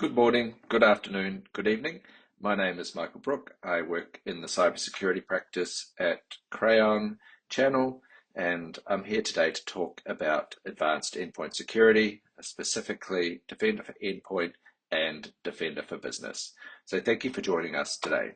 Good morning, good afternoon, good evening. My name is Michael Brook. I work in the cybersecurity practice at Crayon Channel, and I'm here today to talk about advanced endpoint security, specifically Defender for Endpoint and Defender for Business. So thank you for joining us today.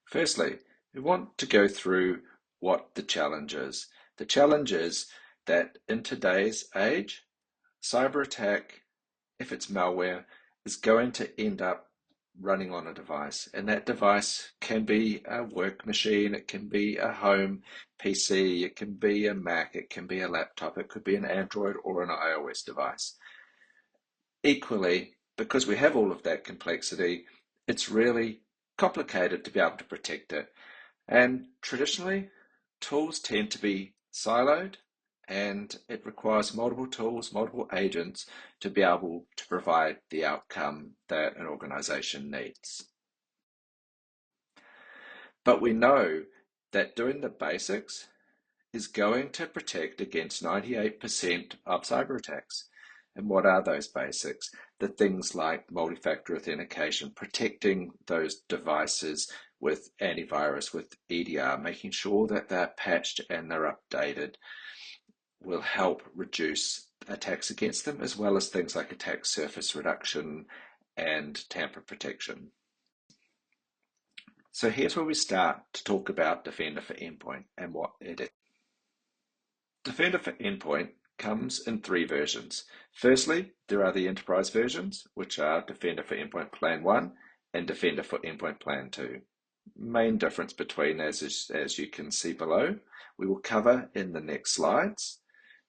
Firstly, we want to go through what the challenge is. The challenge is that in today's age, cyber attack, if it's malware, is going to end up running on a device. And that device can be a work machine, it can be a home PC, it can be a Mac, it can be a laptop, it could be an Android or an iOS device. Equally, because we have all of that complexity, it's really complicated to be able to protect it. And traditionally, tools tend to be siloed, and it requires multiple tools, multiple agents to be able to provide the outcome that an organization needs. But we know that doing the basics is going to protect against 98% of cyber attacks. And what are those basics? The things like multi-factor authentication, protecting those devices with antivirus, with EDR, making sure that they're patched and they're updated, will help reduce attacks against them, as well as things like attack surface reduction and tamper protection. So here's where we start to talk about Defender for Endpoint and what it is. Defender for Endpoint comes in 3 versions. Firstly, there are the enterprise versions, which are Defender for Endpoint Plan 1 and Defender for Endpoint Plan 2. Main difference between, as you can see below, we will cover in the next slides,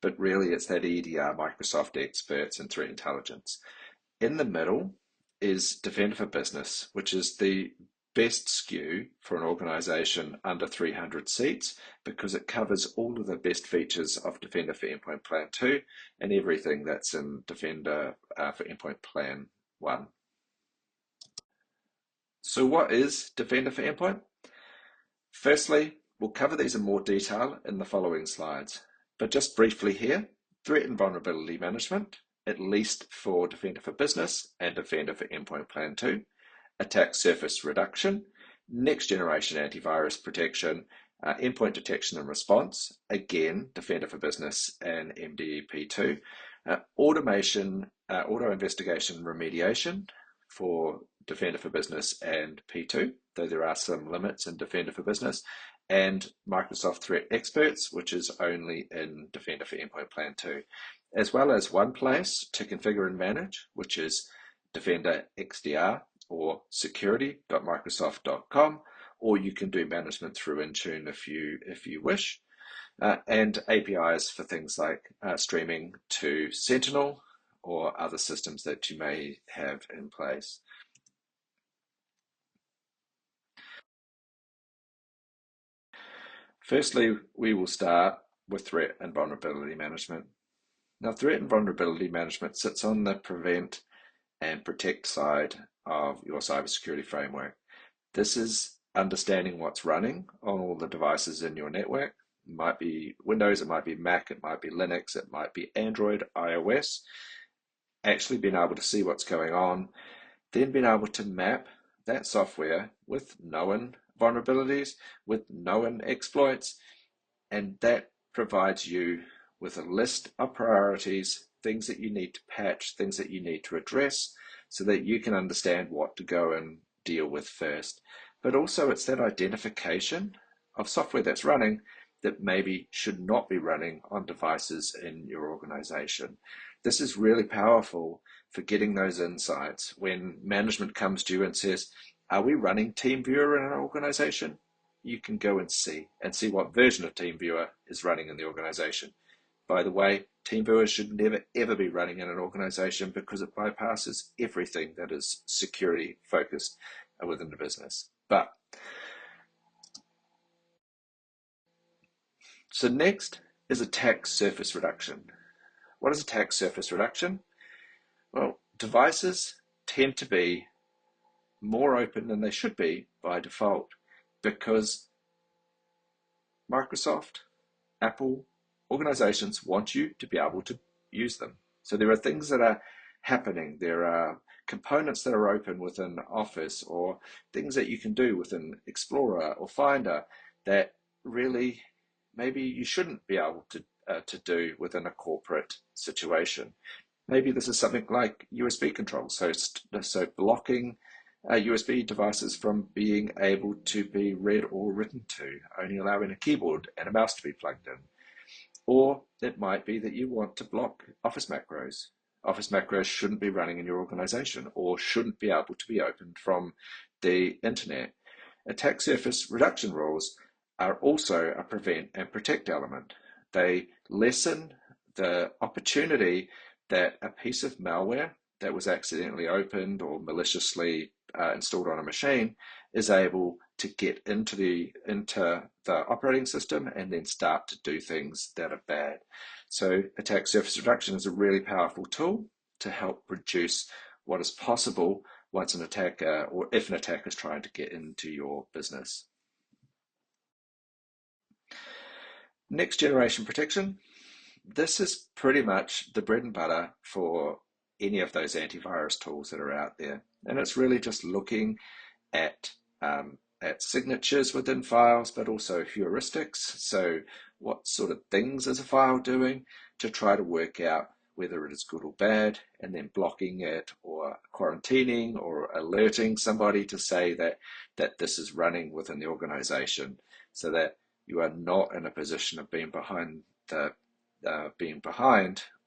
but really it's that EDR, Microsoft Experts, and Threat Intelligence. In the middle is Defender for Business, which is the best SKU for an organization under 300 seats because it covers all of the best features of Defender for Endpoint Plan 2 and everything that's in Defender for Endpoint Plan 1. So what is Defender for Endpoint? Firstly, we'll cover these in more detail in the following slides, but just briefly here, threat and vulnerability management, at least for Defender for Business and Defender for Endpoint Plan 2, attack surface reduction, next generation antivirus protection, endpoint detection and response, again, Defender for Business and MDEP2, automation, auto investigation remediation for Defender for Business and P2, though there are some limits in Defender for Business, and Microsoft Threat Experts, which is only in Defender for Endpoint Plan 2, as well as one place to configure and manage, which is Defender XDR or security.microsoft.com, or you can do management through Intune if you wish, and APIs for things like streaming to Sentinel or other systems that you may have in place. Firstly, we will start with threat and vulnerability management. Now, threat and vulnerability management sits on the prevent and protect side of your cybersecurity framework. This is understanding what's running on all the devices in your network. It might be Windows, it might be Mac, it might be Linux, it might be Android, iOS. Actually being able to see what's going on, then being able to map that software with known vulnerabilities, with known exploits, and that provides you with a list of priorities, things that you need to patch, things that you need to address, so that you can understand what to go and deal with first. But also it's that identification of software that's running that maybe should not be running on devices in your organization. This is really powerful for getting those insights when management comes to you and says, are we running TeamViewer in an organization? You can go and see what version of TeamViewer is running in the organization. By the way, TeamViewer should never ever be running in an organization because it bypasses everything that is security focused within the business. So next is attack surface reduction. What is attack surface reduction? Well, devices tend to be more open than they should be by default because Microsoft, Apple, organizations want you to be able to use them. So there are things that are happening. There are components that are open within Office, or things that you can do within Explorer or Finder that really maybe you shouldn't be able to do within a corporate situation. Maybe this is something like USB controls, so blocking USB devices from being able to be read or written to, only allowing a keyboard and a mouse to be plugged in. Or it might be that you want to block Office macros. Office macros shouldn't be running in your organization or shouldn't be able to be opened from the internet. Attack surface reduction rules are also a prevent and protect element. They lessen the opportunity that a piece of malware that was accidentally opened or maliciously installed on a machine is able to get into the operating system and then start to do things that are bad. So attack surface reduction is a really powerful tool to help reduce what is possible once an attacker, or if an attacker is trying to get into your business. Next generation protection. This is pretty much the bread and butter for any of those antivirus tools that are out there. And it's really just looking at signatures within files, but also heuristics. So what sort of things is a file doing to try to work out whether it is good or bad, and then blocking it or quarantining or alerting somebody to say that this is running within the organization, so that you are not in a position of being behind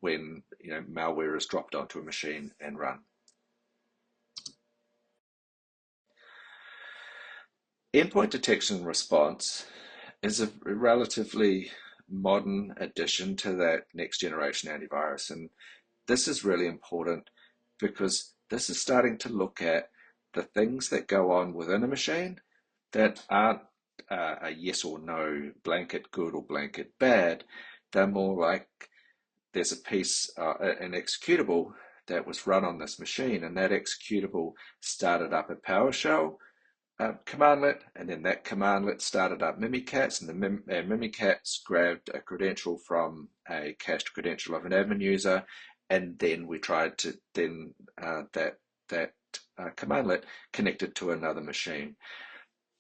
when malware is dropped onto a machine and run. Endpoint detection and response is a relatively modern addition to that next generation antivirus. And this is really important because this is starting to look at the things that go on within a machine that aren't a yes or no, blanket good or blanket bad. They're more like there's a piece, an executable that was run on this machine, and that executable started up a PowerShell commandlet, and then that commandlet started up Mimikatz, and the Mimikatz grabbed a credential from a cached credential of an admin user, and then we tried to that commandlet connected to another machine.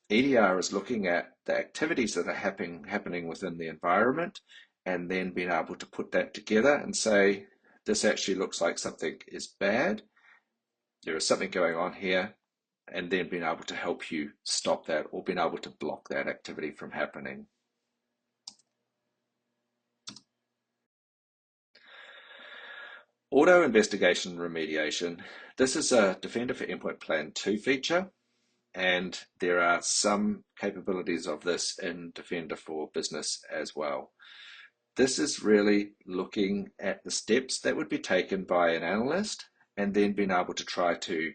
EDR is looking at the activities that are happening within the environment, and then being able to put that together and say, this actually looks like something is bad. There is something going on here, and then being able to help you stop that or being able to block that activity from happening. Auto investigation remediation. This is a Defender for Endpoint Plan 2 feature, and there are some capabilities of this in Defender for Business as well. This is really looking at the steps that would be taken by an analyst and then being able to try to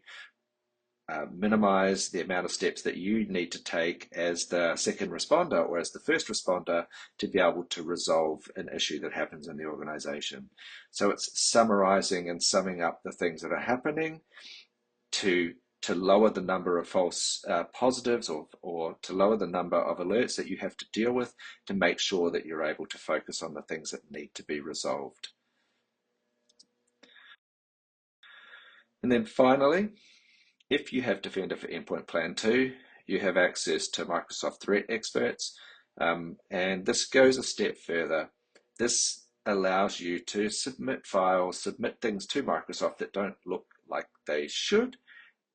minimize the amount of steps that you need to take as the second responder or as the first responder to be able to resolve an issue that happens in the organization. So it's summarizing and summing up the things that are happening to lower the number of false positives or to lower the number of alerts that you have to deal with to make sure that you're able to focus on the things that need to be resolved. And then finally, if you have Defender for Endpoint Plan 2, you have access to Microsoft Threat Experts, and this goes a step further. This allows you to submit files, submit things to Microsoft that don't look like they should,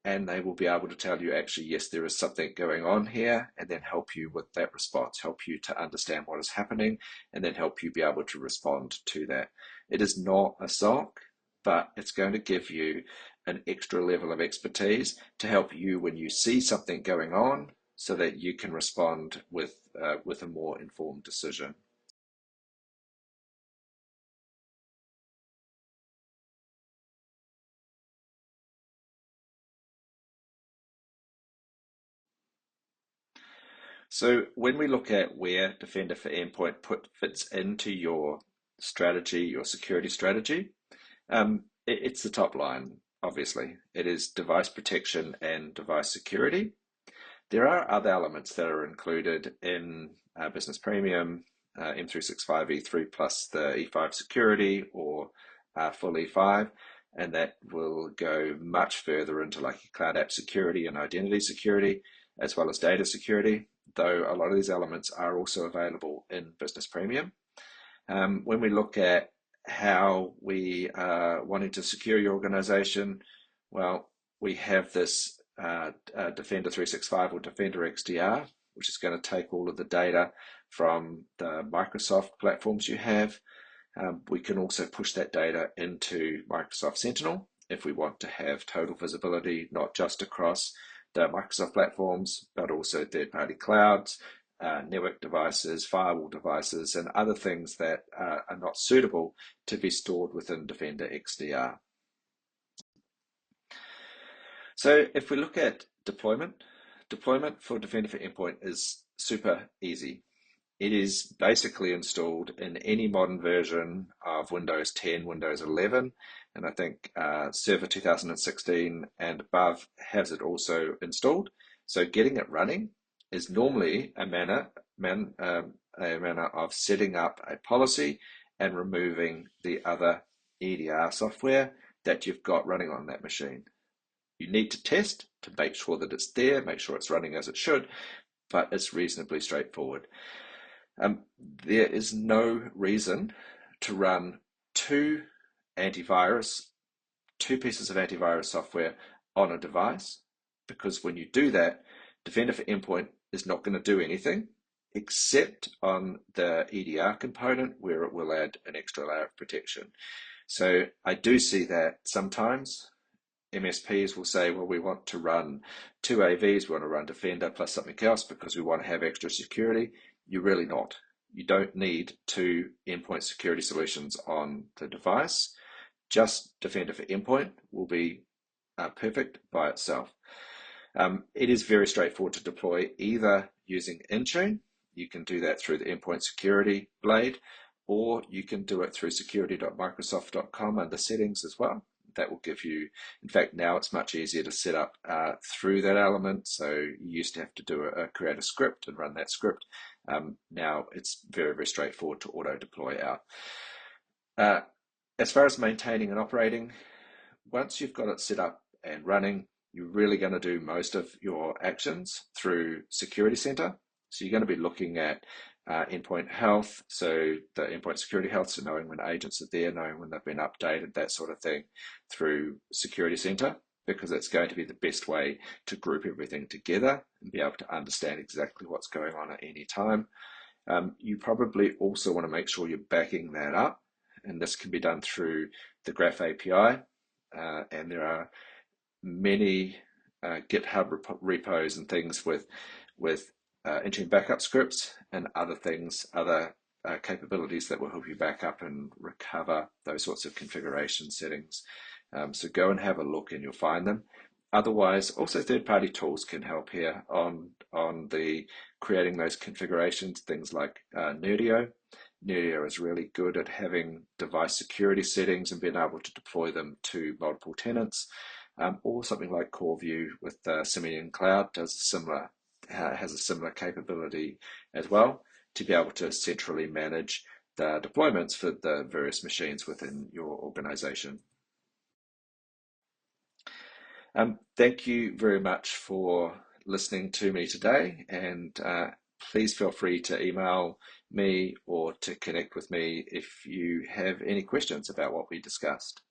and they will be able to tell you, actually, yes, there is something going on here, and then help you with that response, help you to understand what is happening, and then help you be able to respond to that. It is not a SOC, but it's going to give you an extra level of expertise to help you when you see something going on so that you can respond with a more informed decision. So when we look at where Defender for Endpoint fits into your strategy, your security strategy, it's the top line, obviously. It is device protection and device security. There are other elements that are included in Business Premium, M365 E3 plus the E5 security or full E5 and that will go much further into like cloud app security and identity security, as well as data security, though a lot of these elements are also available in Business Premium. When we look at how we are wanting to secure your organization, well, we have this Defender 365 or Defender XDR, which is going to take all of the data from the Microsoft platforms you have. We can also push that data into Microsoft Sentinel if we want to have total visibility, not just across the Microsoft platforms, but also third-party clouds, network devices, firewall devices, and other things that are not suitable to be stored within Defender XDR. So if we look at deployment for Defender for Endpoint is super easy. It is basically installed in any modern version of Windows 10, Windows 11, and I think Server 2016 and above has it also installed. So getting it running is normally a manner of setting up a policy and removing the other EDR software that you've got running on that machine. You need to test to make sure that it's there, make sure it's running as it should, but it's reasonably straightforward. There is no reason to run two pieces of antivirus software on a device, because when you do that, Defender for Endpoint is not going to do anything except on the EDR component where it will add an extra layer of protection. So I do see that sometimes MSPs will say, well, we want to run two AVs, we want to run Defender plus something else because we want to have extra security. You're really not. You don't need two endpoint security solutions on the device. Just Defender for Endpoint will be perfect by itself. It is very straightforward to deploy either using Intune. You can do that through the Endpoint Security blade, or you can do it through security.microsoft.com under settings as well. That will give you, in fact, now it's much easier to set up through that element. So you used to have to create a script and run that script. Now it's very, very straightforward to auto deploy out. As far as maintaining and operating, once you've got it set up and running, you're really going to do most of your actions through Security Center. So you're going to be looking at endpoint health, so the endpoint security health, so knowing when agents are there, knowing when they've been updated, that sort of thing, through Security Center, because it's going to be the best way to group everything together and be able to understand exactly what's going on at any time. You probably also want to make sure you're backing that up, and this can be done through the Graph API, and there are many GitHub repos and things with Intune backup scripts and other things, other capabilities that will help you back up and recover those sorts of configuration settings. So go and have a look and you'll find them. Otherwise, also third-party tools can help here on the creating those configurations, things like Nerdio. Nerdio is really good at having device security settings and being able to deploy them to multiple tenants. Or something like CoreView with Simian Cloud has a similar capability as well to be able to centrally manage the deployments for the various machines within your organization. Thank you very much for listening to me today, and please feel free to email me or to connect with me if you have any questions about what we discussed.